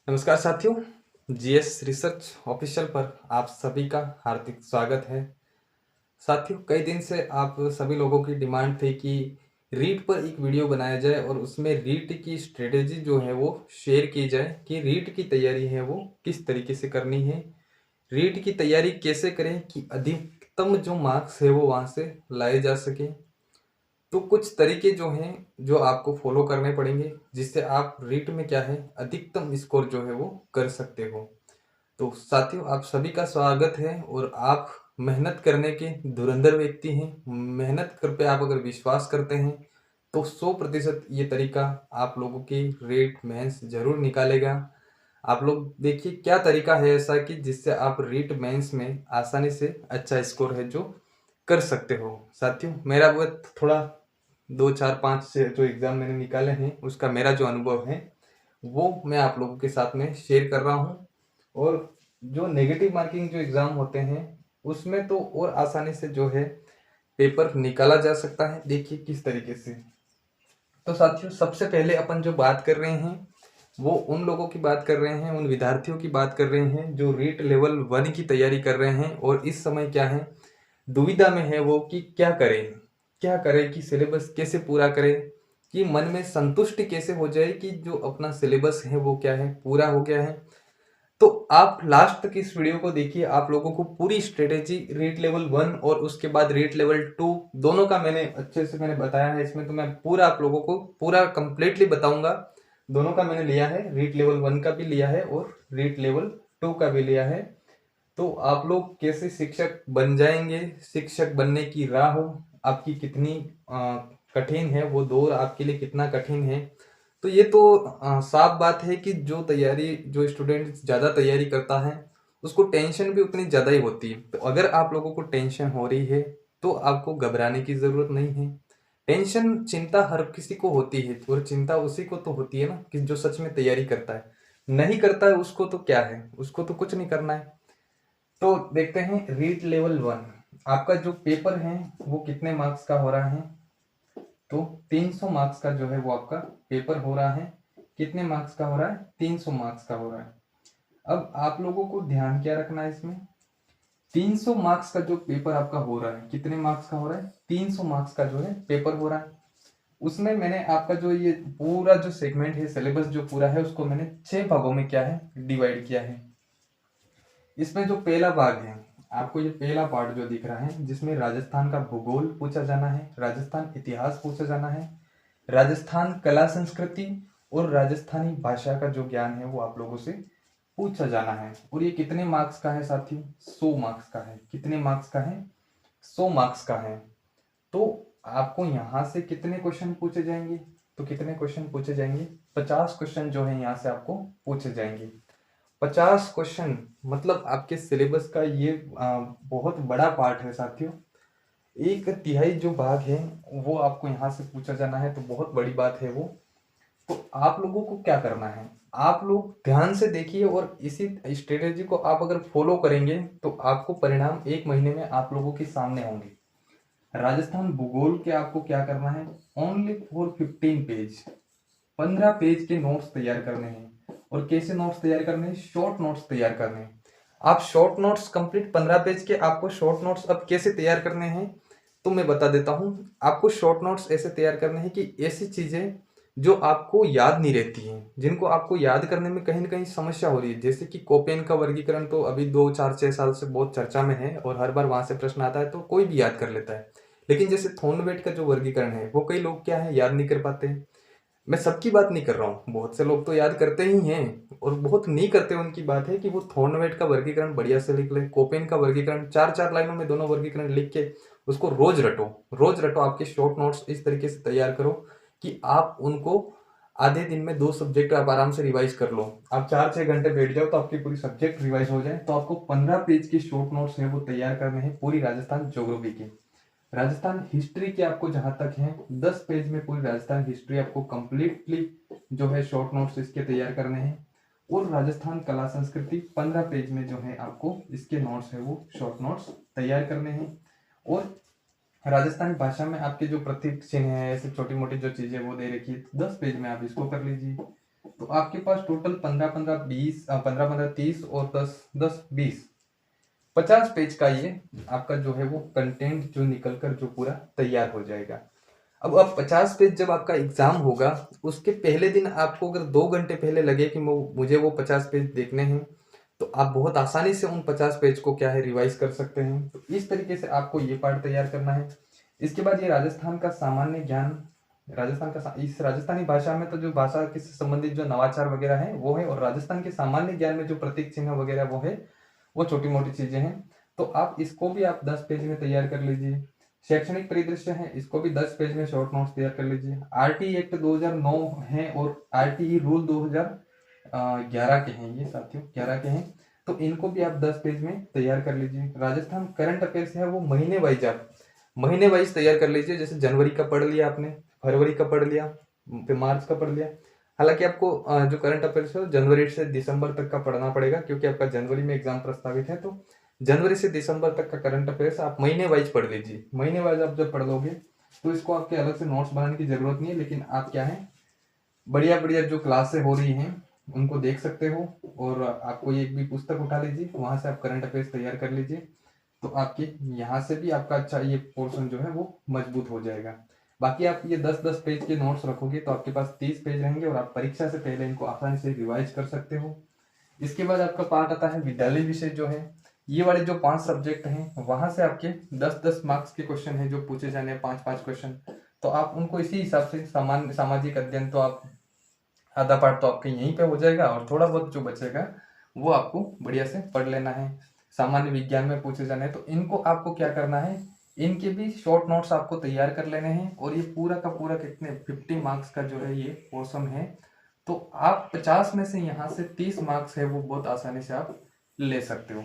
नमस्कार साथियों, GS research official पर आप सभी का हार्दिक स्वागत है। साथियों, कई दिन से आप सभी लोगों की डिमांड थी कि रीट पर एक वीडियो बनाया जाए और उसमें रीट की स्ट्रेटेजी जो है वो शेयर की जाए कि रीट की तैयारी है वो किस तरीके से करनी है, रीट की तैयारी कैसे करें कि अधिकतम जो मार्क्स है वो वहाँ से लाए जा सके। तो कुछ तरीके जो हैं जो आपको फॉलो करने पड़ेंगे जिससे आप रीट में क्या है अधिकतम स्कोर जो है वो कर सकते हो। तो साथियों, आप सभी का स्वागत है और आप मेहनत करने के धुरंधर व्यक्ति हैं। मेहनत कर पे आप अगर विश्वास करते हैं तो 100% ये तरीका आप लोगों की रीट मेंस जरूर निकालेगा। आप लोग देखिए क्या तरीका है ऐसा कि जिससे आप रीट मेंस में आसानी से अच्छा स्कोर है जो कर सकते हो। साथियों, मेरा वो थोड़ा 2 4 5 से जो एग्जाम मैंने निकाले हैं उसका मेरा जो अनुभव है वो मैं आप लोगों के साथ में शेयर कर रहा हूँ। और जो नेगेटिव मार्किंग जो एग्जाम होते हैं उसमें तो और आसानी से जो है पेपर निकाला जा सकता है। देखिए किस तरीके से। तो साथियों, सबसे पहले अपन जो बात कर रहे हैं वो उन लोगों की बात कर रहे हैं, उन विद्यार्थियों की बात कर रहे हैं जो रीट लेवल 1 की तैयारी कर रहे हैं और इस समय क्या है दुविधा में है वो कि क्या करें कि सिलेबस कैसे पूरा करें, कि मन में संतुष्टि कैसे हो जाए कि जो अपना सिलेबस है वो क्या है पूरा हो गया है। तो आप लास्ट तक इस वीडियो को देखिए, आप लोगों को पूरी स्ट्रेटेजी रीट लेवल 1 और उसके बाद रीट लेवल 2 दोनों का मैंने अच्छे से मैंने बताया है इसमें। तो मैं पूरा आप लोगों को पूरा कंप्लीटली बताऊंगा। दोनों का मैंने लिया है, रीट लेवल 1 का भी लिया है और रीट लेवल 2 का भी लिया है। तो आप लोग कैसे शिक्षक बन जाएंगे, शिक्षक बनने की राह हो आपकी कितनी कठिन है, वो दौर आपके लिए कितना कठिन है। तो ये तो साफ बात है कि जो स्टूडेंट ज़्यादा तैयारी करता है उसको टेंशन भी उतनी ज़्यादा ही होती है। तो अगर आप लोगों को टेंशन हो रही है तो आपको घबराने की ज़रूरत नहीं है। टेंशन चिंता हर किसी को होती है और चिंता उसी को तो होती है ना कि जो सच में तैयारी करता है। नहीं करता है उसको तो क्या है, उसको तो कुछ नहीं करना है। तो देखते हैं रीट लेवल 1 आपका जो पेपर है वो कितने मार्क्स का हो रहा है। तो 300 मार्क्स का जो है वो आपका पेपर हो रहा है। कितने मार्क्स का हो रहा है? 300 मार्क्स का हो रहा है। अब आप लोगों को ध्यान क्या रखना है इसमें, 300 मार्क्स का जो पेपर आपका हो रहा है, कितने मार्क्स का हो रहा है? 300 मार्क्स का जो है पेपर हो रहा है। उसमें मैंने आपका जो ये पूरा जो सेगमेंट है, सिलेबस जो पूरा है उसको मैंने 6 भागों में क्या है डिवाइड किया है। इसमें जो पहला भाग है, आपको ये पहला पार्ट जो दिख रहा है जिसमें राजस्थान का भूगोल पूछा जाना है, राजस्थान इतिहास पूछा जाना है, राजस्थान कला संस्कृति और राजस्थानी भाषा का जो ज्ञान है वो आप लोगों से पूछा जाना है। और ये कितने मार्क्स का है साथियों? 100 मार्क्स का है। कितने मार्क्स का है? 100 मार्क्स का है। तो आपको यहाँ से कितने क्वेश्चन पूछे जाएंगे? तो कितने क्वेश्चन पूछे जाएंगे? 50 क्वेश्चन जो है यहाँ से आपको पूछे जाएंगे। 50 क्वेश्चन मतलब आपके सिलेबस का ये बहुत बड़ा पार्ट है साथियों। 1/3 जो भाग है वो आपको यहाँ से पूछा जाना है, तो बहुत बड़ी बात है वो। तो आप लोगों को क्या करना है, आप लोग ध्यान से देखिए और इसी स्ट्रेटेजी को आप अगर फॉलो करेंगे तो आपको परिणाम 1 महीने में आप लोगों के सामने होंगे। राजस्थान भूगोल के आपको क्या करना है, ओनली फॉर 15 पेज, 15 पेज के नोट्स तैयार करने हैं। और कैसे नोट्स तैयार करने हैं? शॉर्ट नोट्स तैयार करने हैं। आप शॉर्ट नोट्स कंप्लीट 15 पेज के आपको शॉर्ट नोट्स अब कैसे तैयार करने हैं तो मैं बता देता हूं। आपको शॉर्ट नोट्स ऐसे तैयार करने हैं कि ऐसी चीजें जो आपको याद नहीं रहती हैं, जिनको आपको याद करने में कहीं ना कहीं समस्या हो रही है। जैसे कि कोपेन का वर्गीकरण तो अभी 2 4 6 साल से बहुत चर्चा में है और हर बार वहां से प्रश्न आता है तो कोई भी याद कर लेता है। लेकिन जैसे थोर्नवेट का जो वर्गीकरण है वो कई लोग क्या है याद नहीं कर पाते हैं। मैं सबकी बात नहीं कर रहा हूँ, बहुत से लोग तो याद करते ही हैं और बहुत नहीं करते। उनकी बात है कि वो थॉर्नवेट का वर्गीकरण बढ़िया से लिख ले, कोपेन का वर्गीकरण 4 4 लाइनों में दोनों वर्गीकरण लिख के उसको रोज रटो। रोज रटो, आपके शॉर्ट नोट्स इस तरीके से तैयार करो कि आप उनको आधे दिन में 2 सब्जेक्ट आप आराम से रिवाइज कर लो। आप 4 6 घंटे बैठ जाओ तो आपकी पूरी सब्जेक्ट रिवाइज हो जाए। तो आपको 15 पेज की शॉर्ट नोट्स है वो तैयार करने हैं पूरी राजस्थान ज्योग्राफी की। राजस्थान हिस्ट्री के आपको जहां तक है 10 पेज में पूरी राजस्थान हिस्ट्री आपको कंप्लीटली जो है शॉर्ट नोट्स इसके तैयार करने हैं। और राजस्थान कला संस्कृति 15 पेज में जो है आपको इसके नोट्स है वो शॉर्ट नोट्स तैयार करने हैं। और राजस्थानी भाषा में आपके जो प्रतीक चिन्ह है, ऐसे छोटी मोटी जो चीजें वो दे रखी है, 10 पेज में आप इसको कर लीजिए। तो आपके पास टोटल 15 15 30 और 10 10 20 50 पेज का ये आपका जो है वो कंटेंट जो निकल कर जो पूरा तैयार हो जाएगा। अब 50 पेज जब आपका एग्जाम होगा, उसके पहले दिन आपको अगर 2 घंटे पहले लगे कि मुझे वो 50 पेज देखने हैं, तो आप बहुत आसानी से उन 50 पेज को क्या है रिवाइज कर सकते हैं। तो इस तरीके से आपको ये पार्ट तैयार करना है। इसके बाद ये राजस्थान का सामान्य ज्ञान, इस राजस्थानी भाषा में तो जो भाषा के संबंधित जो नवाचार वगैरह है वो है, और राजस्थान के सामान्य ज्ञान में जो प्रतीक चिन्ह वगैरह वो है, वो छोटी मोटी चीजें हैं। तो आप इसको भी आप 10 पेज में तैयार कर लीजिए। शैक्षणिक परिदृश्य है, इसको भी 10 पेज में शॉर्ट नोट्स तैयार कर लीजिए। आरटी एक्ट 2009 है और आरटीई रूल 2011 के हैं, ये साथियों 11 के हैं। तो इनको भी आप 10 पेज में तैयार कर लीजिए। राजस्थान करंट अफेयर्स है वो महीने वाइज तैयार कर लीजिए। जैसे जनवरी का पढ़ लिया आपने, फरवरी का पढ़ लिया, फिर मार्च का पढ़ लिया। हालांकि आपको जो करंट अफेयर्स है जनवरी से दिसंबर तक का पढ़ना पड़ेगा, क्योंकि आपका जनवरी में एग्जाम प्रस्तावित है। तो जनवरी से दिसंबर तक का करंट अफेयर्स आप महीने वाइज पढ़ लीजिए। महीने वाइज आप जब पढ़ लोगे तो इसको आपके अलग से नोट्स बनाने की जरूरत नहीं है, लेकिन आप क्या है बढ़िया बढ़िया जो क्लासें हो रही हैं उनको देख सकते हो, और आपको एक भी पुस्तक उठा लीजिए, वहां से आप करंट अफेयर्स तैयार कर लीजिए। तो आपके यहाँ से भी आपका अच्छा ये पोर्शन जो है वो मजबूत हो जाएगा। बाकी आप ये 10-10 पेज के नोट्स रखोगे तो आपके पास 30 पेज रहेंगे, और आप परीक्षा से पहले इनको आसानी से रिवाइज कर सकते हो। इसके बाद आपका पार्ट आता है विद्यालय विषय जो है। ये वाले जो 5 सब्जेक्ट हैं वहां से आपके 10-10 मार्क्स के क्वेश्चन हैं जो पूछे जाने हैं, 5-5 क्वेश्चन। तो आप उनको इसी हिसाब से सामान्य सामाजिक अध्ययन तो आप आधा पार्ट तो आपके यहीं पे हो जाएगा, और थोड़ा बहुत जो बचेगा वो आपको बढ़िया से पढ़ लेना है। सामान्य विज्ञान में पूछे जाने हैं तो इनको आपको क्या करना है, इनके भी शॉर्ट नोट्स आपको तैयार कर लेने हैं। और ये पूरा का पूरा कितने 50 मार्क्स का जो है ये पोर्शन है। तो आप 50 में से यहाँ से 30 मार्क्स है वो बहुत आसानी से आप ले सकते हो।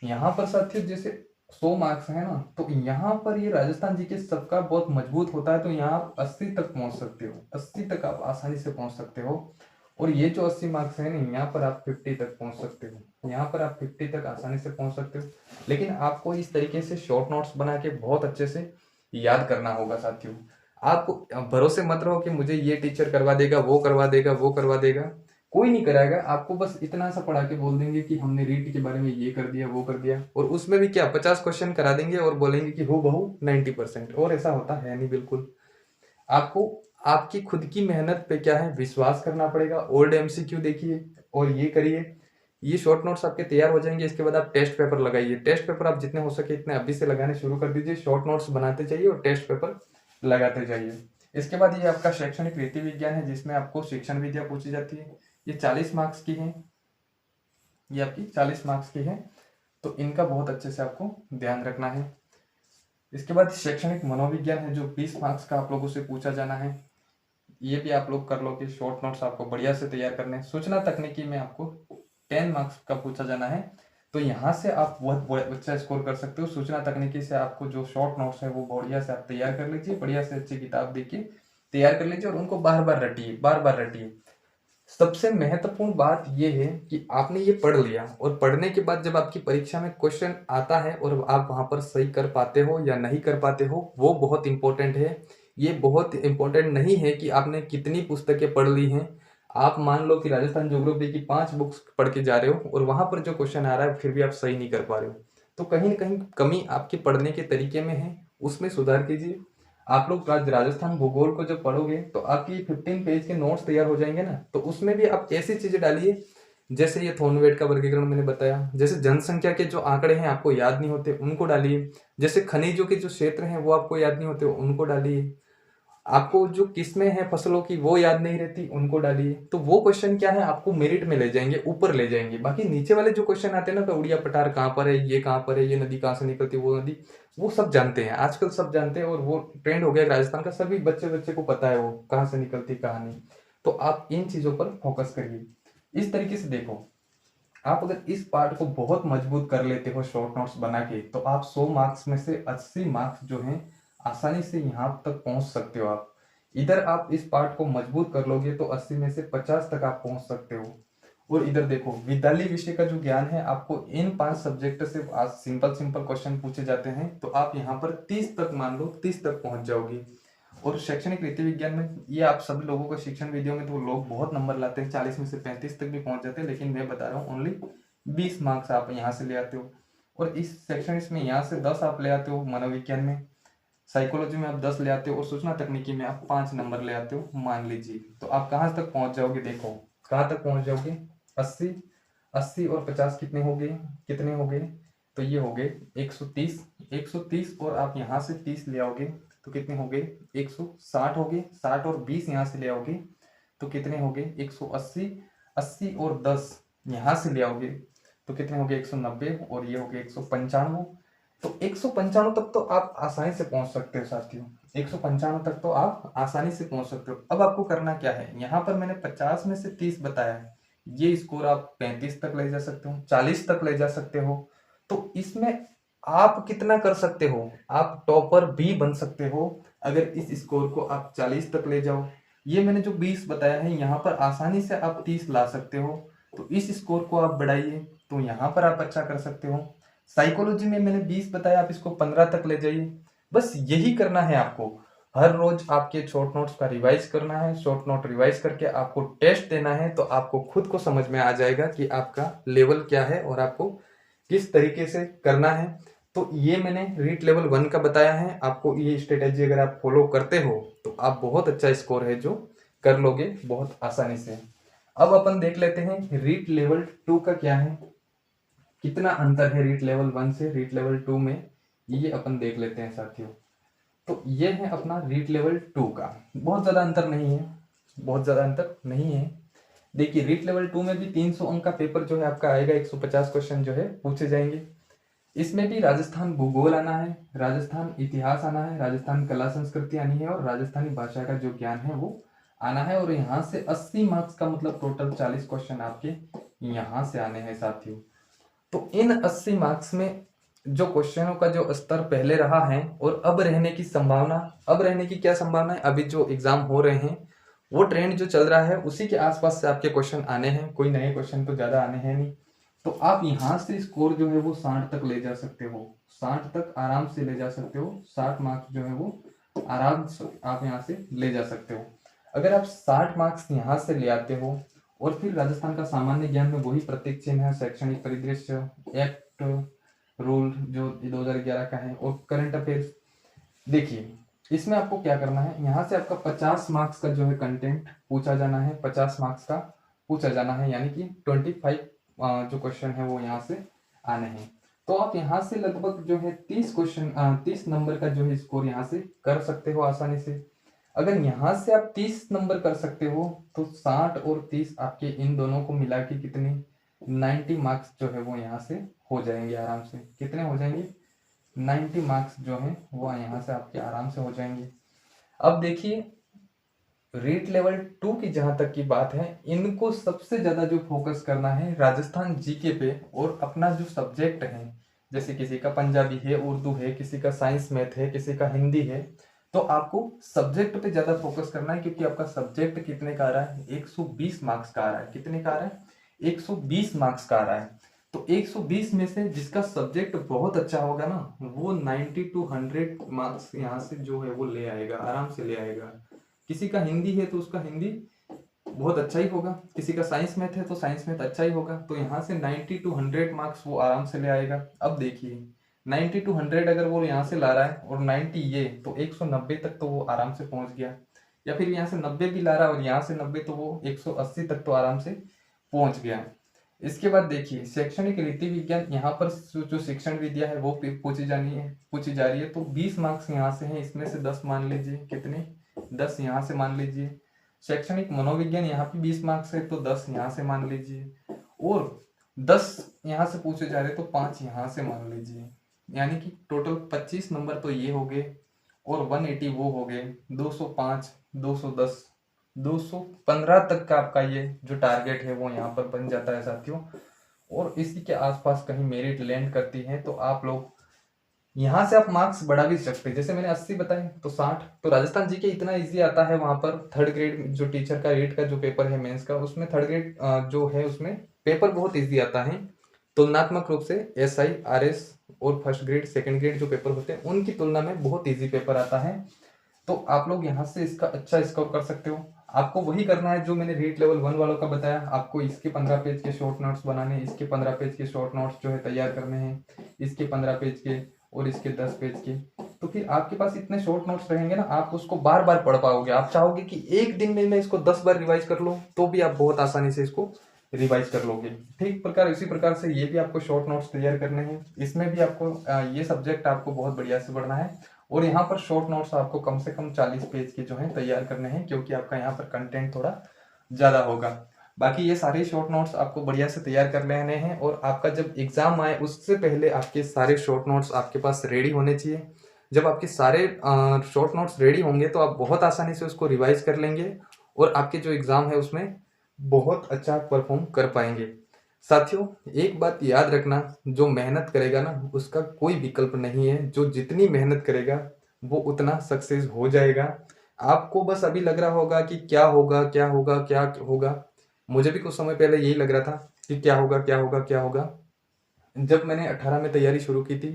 यहाँ पर साथियों जैसे 100 मार्क्स है ना, तो यहाँ पर ये राजस्थान जी के सबका बहुत मजबूत होता है, तो यहाँ आप 80 तक पहुंच सकते हो। 80 तक आप आसानी से पहुंच सकते हो। और ये जो 80 मार्क्स है ना, यहाँ पर आप 50 तक पहुंच सकते हो। यहाँ पर आप 50 तक आसानी से पहुंच सकते हो। लेकिन आपको इस तरीके से शॉर्ट नोट्स बना के बहुत अच्छे से याद करना होगा साथियों। आपको भरोसे मत रहो कि मुझे ये टीचर करवा देगा, वो करवा देगा, वो करवा देगा। कोई नहीं कराएगा। आपको बस इतना सा पढ़ा के बोल देंगे कि हमने रीट के बारे में ये कर दिया, वो कर दिया, और उसमें भी क्या 50 क्वेश्चन करा देंगे और बोलेंगे कि हो बहु 90%। और ऐसा होता है नहीं, बिल्कुल। आपको आपकी खुद की मेहनत पे क्या है विश्वास करना पड़ेगा। ओल्ड एमसीक्यू देखिए और ये करिए। ये शॉर्ट नोट्स आपके तैयार हो जाएंगे। इसके बाद आप टेस्ट पेपर लगाइए। टेस्ट पेपर आप जितने हो सके इतने अभी से लगाने शुरू कर दीजिए। शॉर्ट नोट्स बनाते जाइए और टेस्ट पेपर लगाते जाइए। इसके बाद ये आपका शैक्षणिक रीति विज्ञान है, जिसमें आपको शिक्षण विद्या पूछी जाती है। ये 40 मार्क्स की है, ये आपकी 40 मार्क्स की है। तो इनका बहुत अच्छे से आपको ध्यान रखना है। इसके बाद शैक्षणिक मनोविज्ञान है, जो 20 मार्क्स का आप लोगों से पूछा जाना है। ये भी आप लोग कर लो कि शॉर्ट नोट्स आपको बढ़िया से तैयार करने हैं। सूचना तकनीकी में आपको 10 मार्क्स का पूछा जाना है। तो यहाँ से आप बहुत अच्छा स्कोर कर सकते हो। सूचना तकनीकी से आपको जो शॉर्ट नोट्स है वो बढ़िया से आप तैयार कर लीजिए। बढ़िया से अच्छी किताब देखिए, तैयार कर लीजिए, और उनको बार बार रटिए, बार बार रटिए। सबसे महत्वपूर्ण बात यह है कि आपने ये पढ़ लिया, और पढ़ने के बाद जब आपकी परीक्षा में क्वेश्चन आता है और आप वहां पर सही कर पाते हो या नहीं कर पाते हो, वो बहुत इंपॉर्टेंट है। ये बहुत इंपॉर्टेंट नहीं है कि आपने कितनी पुस्तकें पढ़ ली हैं। आप मान लो कि राजस्थान ज्योग्राफी की 5 बुक्स पढ़ के जा रहे हो और वहां पर जो क्वेश्चन आ रहा है फिर भी आप सही नहीं कर पा रहे हो, तो कहीं ना कहीं कमी आपके पढ़ने के तरीके में है। उसमें सुधार कीजिए। आप लोग राजस्थान भूगोल को जब पढ़ोगे तो आपकी 15 पेज के नोट्स तैयार हो जाएंगे ना, तो उसमें भी आप ऐसी चीजें डालिए जैसे ये थॉर्नवेट का वर्गीकरण मैंने बताया, जैसे जनसंख्या के जो आंकड़े हैं आपको याद नहीं होते उनको डालिए, जैसे खनिजों के जो क्षेत्र हैं वो आपको याद नहीं होते उनको डालिए, आपको जो किस्में हैं फसलों की वो याद नहीं रहती उनको डालिए। तो वो क्वेश्चन क्या है आपको मेरिट में ले जाएंगे, ऊपर ले जाएंगे। बाकी नीचे वाले जो क्वेश्चन आते हैं ना, तो उड़िया पठार कहाँ पर है, ये कहाँ पर है, ये नदी कहाँ से निकलती है, वो नदी, वो सब जानते हैं आजकल, सब जानते हैं। और वो ट्रेंड हो गया राजस्थान का, सभी बच्चे बच्चे को पता है वो कहाँ से निकलती कहाँ नहीं। तो आप इन चीजों पर फोकस करिए। इस तरीके से देखो, आप अगर इस पार्ट को बहुत मजबूत कर लेते हो शॉर्ट नोट्स बना के, तो आप 100 मार्क्स में से 80 मार्क्स जो हैं आसानी से यहाँ तक पहुंच सकते हो। आप इधर आप इस पार्ट को मजबूत कर लोगे तो 80 में से 50 तक आप पहुंच सकते हो। और इधर देखो विद्यालय विषय का जो ज्ञान है, आपको इन 5 सब्जेक्ट से आज सिंपल सिंपल क्वेश्चन पूछे जाते हैं, तो आप यहाँ पर 30 तक मान लो 30 तक पहुंच जाओगे। और शैक्षणिक रीति विज्ञान में ये आप सभी लोगों को शिक्षण वीडियो में तो लोग बहुत नंबर लाते हैं, 40 में से 35 तक भी पहुंच जाते हैं, लेकिन मैं बता रहा हूँ ओनली 20 मार्क्स आप यहाँ से ले आते हो। और इस शैक्षणिक में यहाँ से 10 आप ले आते हो, मनोविज्ञान में, साइकोलॉजी में आप 10 ले आते हो, और सूचना तकनीकी में आप 5 नंबर ले आते हो मान लीजिए। तो आप कहाँ तक पहुंच जाओगे, देखो कहाँ तक पहुंच जाओगे। 80 और 50 कितने हो गए, तो ये हो गए 130 और आप यहाँ से 30 ले आओगे तो कितने हो गए 160 हो गए। 60 और 20 यहाँ से ले आओगे तो कितने हो गए 180। 80 और 10 यहाँ से ले आओगे तो कितने हो गए 190, और ये हो गए 195। तो 195 तक तो आप आसानी से पहुंच सकते हो साथियों, 195 तक तो आप आसानी से पहुंच सकते हो। अब आपको करना क्या है, यहाँ पर मैंने 50 में से 30 बताया है, ये स्कोर आप 35 तक ले जा सकते हो, 40 तक ले जा सकते हो। तो इसमें आप कितना कर सकते हो, आप टॉपर भी बन सकते हो अगर इस स्कोर को आप 40 तक ले जाओ। ये मैंने जो 20 बताया है यहाँ पर आसानी से आप 30 ला सकते हो, तो इस स्कोर को आप बढ़ाइए तो यहाँ पर आप अच्छा कर सकते हो। साइकोलॉजी में मैंने 20 बताया, आप इसको 15 तक ले जाइए। बस यही करना है आपको, हर रोज आपके शॉर्ट नोट्स का रिवाइज करना है, शॉर्ट नोट रिवाइज करके आपको टेस्ट देना है, तो आपको खुद को समझ में आ जाएगा कि आपका लेवल क्या है और आपको किस तरीके से करना है। तो ये मैंने रीट लेवल 1 का बताया है, आपको ये स्ट्रेटेजी अगर आप फॉलो करते हो तो आप बहुत अच्छा स्कोर है जो कर लोगे बहुत आसानी से। अब अपन देख लेते हैं रीट लेवल 2 का क्या है, कितना अंतर है रीट लेवल 1 से रीट लेवल 2 में, ये अपन देख लेते हैं साथियों। तो ये है अपना रीट लेवल 2 का, बहुत ज़्यादा अंतर नहीं है, बहुत ज़्यादा अंतर नहीं है। देखिए रीट लेवल 2 में भी 300 अंक का पेपर जो है आपका आएगा, 150 क्वेश्चन जो है पूछे जाएंगे। इसमें भी राजस्थान भूगोल आना है, राजस्थान इतिहास आना है, राजस्थान कला संस्कृति आनी है, और राजस्थानी भाषा का जो ज्ञान है वो आना है। और यहाँ से 80 मार्क्स का मतलब टोटल 40 क्वेश्चन आपके यहाँ से आने हैं साथियों। तो इन 80 मार्क्स में जो क्वेश्चनों का जो स्तर पहले रहा है और अब रहने की संभावना, अब रहने की क्या संभावना है, अभी जो एग्जाम हो रहे हैं वो ट्रेंड जो चल रहा है उसी के आसपास से आपके क्वेश्चन आने हैं, कोई नए क्वेश्चन तो ज्यादा आने हैं नहीं। तो आप यहाँ से स्कोर जो है वो 60 तक ले जा सकते हो, 60 तक आराम से ले जा सकते हो, 60 मार्क्स जो है वो आराम से आप यहाँ से ले जा सकते हो। अगर आप 60 मार्क्स यहाँ से ले आते हो, और फिर राजस्थान का सामान्य ज्ञान में वही प्रत्येक चिन्ह है, शैक्षणिक परिदृश्य, एक्ट रूल जो 2011 का है, और करंट अफेयर्स। देखिए इसमें आपको क्या करना है, यहाँ से आपका 50 मार्क्स का जो है कंटेंट पूछा जाना है, 50 मार्क्स का पूछा जाना है, यानी कि 25 जो क्वेश्चन है वो यहाँ से आने हैं। तो आप यहाँ से लगभग जो है 30 नंबर का जो है स्कोर यहाँ से कर सकते हो आसानी से। अगर यहाँ से आप 30 नंबर कर सकते हो तो 60 और 30 आपके इन दोनों को मिला के कितने 90 मार्क्स जो है वो यहाँ से हो जाएंगे आराम से। कितने हो जाएंगे 90 मार्क्स जो है वो यहाँ से आपके आराम से हो जाएंगे। अब देखिए रीट लेवल 2 की जहां तक की बात है, इनको सबसे ज्यादा जो फोकस करना है राजस्थान जीके पे, और अपना जो सब्जेक्ट है, जैसे किसी का पंजाबी है, उर्दू है, किसी का साइंस मैथ है, किसी का हिंदी है, तो आपको सब्जेक्ट पे ज्यादा फोकस करना है, क्योंकि आपका सब्जेक्ट कितने का आ रहा है 120 मार्क्स का आ रहा है। कितने का आ रहा है 120 मार्क्स का आ रहा है। तो 120 में से जिसका सब्जेक्ट बहुत अच्छा होगा ना, वो 90 to 100 मार्क्स यहाँ से जो है वो ले आएगा, आराम से ले आएगा। किसी का हिंदी है तो उसका हिंदी बहुत अच्छा ही होगा, किसी का साइंस मैथ है तो साइंस मैथ अच्छा ही होगा, तो यहाँ से 90 to 100 मार्क्स वो आराम से ले आएगा। अब देखिए 90 to 100 अगर वो यहाँ से ला रहा है और 90 ये, तो 190 तक तो वो आराम से पहुंच गया, या फिर यहाँ से 90 भी ला रहा है और यहाँ से 90, तो वो 180 तक तो आराम से पहुंच गया। इसके बाद देखिए शैक्षणिक रीति विज्ञान, यहाँ पर जो शिक्षण विद्या है वो पूछी जा रही है, तो 20 मार्क्स यहाँ से है, इसमें से 10 मान लीजिए, कितने 10 यहाँ से मान लीजिए। शैक्षणिक मनोविज्ञान यहाँ पे 20 मार्क्स है, तो 10 यहाँ से मान लीजिए, और 10 यहाँ से पूछे जा रहे तो 5 यहाँ से मान लीजिए, यानी कि टोटल 25 नंबर तो ये हो गए, और 180 वो हो गए, 205, 210, 215 तक का आपका ये जो टारगेट है वो यहाँ पर बन जाता है साथियों। और इसी के आसपास कहीं मेरिट लैंड करती है तो आप लोग यहाँ से आप मार्क्स बढ़ा भी सकते हैं। जैसे मैंने 80 बताए तो 60, तो राजस्थान जी के इतना इजी आता है, वहां पर थर्ड ग्रेड जो टीचर का रीट का जो पेपर है मेंस का, उसमें थर्ड ग्रेड जो है उसमें पेपर बहुत इजी आता है तुलनात्मक रूप से। SI RS और फर्स्ट ग्रेड सेकंड ग्रेड जो पेपर होते हैं उनकी तुलना में बहुत इजी पेपर आता है। तो आप लोग यहाँ से इसका अच्छा स्कोर कर सकते हो। आपको वही करना है जो मैंने रीट लेवल 1 वालों का बताया। आपको इसके 15 पेज के शॉर्ट नोट्स बनाने, इसके 15 पेज के शॉर्ट नोट्स जो है तैयार करने हैं, इसके 15 पेज के और इसके 10 पेज के। तो फिर आपके पास इतने शॉर्ट नोट्स रहेंगे ना, आप उसको बार बार पढ़ पाओगे। आप चाहोगे कि एक दिन में मैं इसको 10 बार रिवाइज कर लूँ, तो भी आप बहुत आसानी से इसको रिवाइज कर लोगे। ठीक प्रकार इसी प्रकार से ये भी आपको शॉर्ट नोट्स तैयार करने हैं। इसमें भी आपको ये सब्जेक्ट आपको बहुत बढ़िया से पढ़ना है। और यहाँ पर शॉर्ट नोट्स आपको कम से कम 40 पेज के जो है तैयार करने हैं, क्योंकि आपका यहाँ पर कंटेंट थोड़ा ज़्यादा होगा। बाकी ये सारे शॉर्ट नोट्स आपको बढ़िया से तैयार कर लेने हैं, और आपका जब एग्जाम आए उससे पहले आपके सारे शॉर्ट नोट्स आपके पास रेडी होने चाहिए। जब आपके सारे शॉर्ट नोट्स रेडी होंगे तो आप बहुत आसानी से उसको रिवाइज कर लेंगे, और आपके जो एग्जाम है उसमें बहुत अच्छा परफॉर्म कर पाएंगे। साथियों, एक बात याद रखना, जो मेहनत करेगा ना उसका कोई विकल्प नहीं है। जो जितनी मेहनत करेगा वो उतना सक्सेस हो जाएगा। आपको बस अभी लग रहा होगा कि क्या होगा क्या होगा क्या होगा। मुझे भी कुछ समय पहले यही लग रहा था कि क्या होगा क्या होगा क्या होगा। जब मैंने 18 में तैयारी शुरू की थी,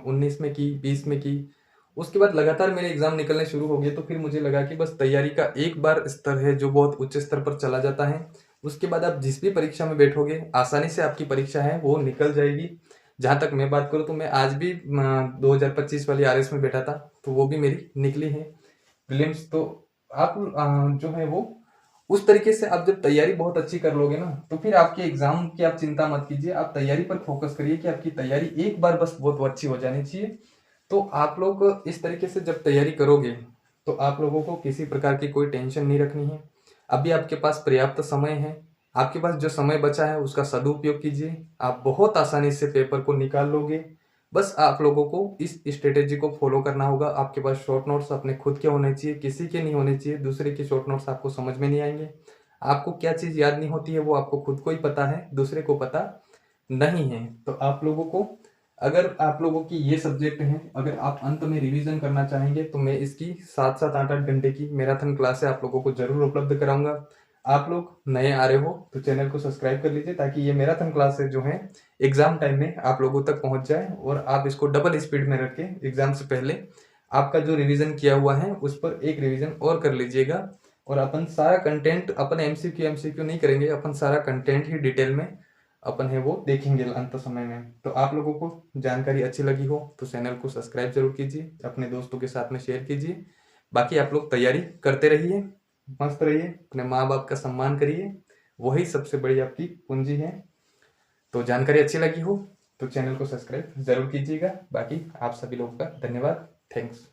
19 में की, 20 में की, उसके बाद लगातार मेरे एग्जाम निकलने शुरू हो गए, तो फिर मुझे लगा कि बस तैयारी का एक बार स्तर है जो बहुत उच्च स्तर पर चला जाता है। उसके बाद आप जिस भी परीक्षा में बैठोगे आसानी से आपकी परीक्षा है वो निकल जाएगी। जहाँ तक मैं बात करूँ तो मैं आज भी 2025 वाली RS में बैठा था, तो वो भी मेरी निकली है प्रीलिम्स। तो आप जो है वो उस तरीके से आप जब तैयारी बहुत अच्छी कर लोगे ना, तो फिर आपके एग्जाम की आप चिंता मत कीजिए। आप तैयारी पर फोकस करिए कि आपकी तैयारी एक बार बस बहुत अच्छी हो जानी चाहिए। तो आप लोग इस तरीके से जब तैयारी करोगे तो आप लोगों को किसी प्रकार की कोई टेंशन नहीं रखनी है। अभी आपके पास पर्याप्त समय है। आपके पास जो समय बचा है उसका सदुपयोग कीजिए। आप बहुत आसानी से पेपर को निकाल लोगे। बस आप लोगों को इस स्ट्रेटेजी को फॉलो करना होगा। आपके पास शॉर्ट नोट्स अपने खुद के होने चाहिए, किसी के नहीं होने चाहिए। दूसरे के शॉर्ट नोट्स आपको समझ में नहीं आएंगे। आपको क्या चीज़ याद नहीं होती है वो आपको खुद को ही पता है, दूसरे को पता नहीं है। तो आप लोगों को, अगर आप लोगों की ये सब्जेक्ट है, अगर आप अंत में रिवीजन करना चाहेंगे तो मैं इसकी 7-7 8-8 घंटे की मैराथन क्लास है आप लोगों को जरूर उपलब्ध कराऊंगा। आप लोग नए आ रहे हो तो चैनल को सब्सक्राइब कर लीजिए, ताकि ये मैराथन क्लास है जो है एग्जाम टाइम में आप लोगों तक पहुंच जाए, और आप इसको डबल स्पीड में रख के एग्जाम से पहले आपका जो रिवीजन किया हुआ है उस पर एक रिवीजन और कर लीजिएगा। और अपन सारा कंटेंट, अपन एमसीक्यू नहीं करेंगे, अपन सारा कंटेंट ही डिटेल में अपन है वो देखेंगे अंत समय में। तो आप लोगों को जानकारी अच्छी लगी हो तो चैनल को सब्सक्राइब जरूर कीजिए, अपने दोस्तों के साथ में शेयर कीजिए। बाकी आप लोग तैयारी करते रहिए, मस्त रहिए, अपने माँ बाप का सम्मान करिए, वही सबसे बड़ी आपकी पूंजी है। तो जानकारी अच्छी लगी हो तो चैनल को सब्सक्राइब जरूर कीजिएगा। बाकी आप सभी लोगों का धन्यवाद। थैंक्स।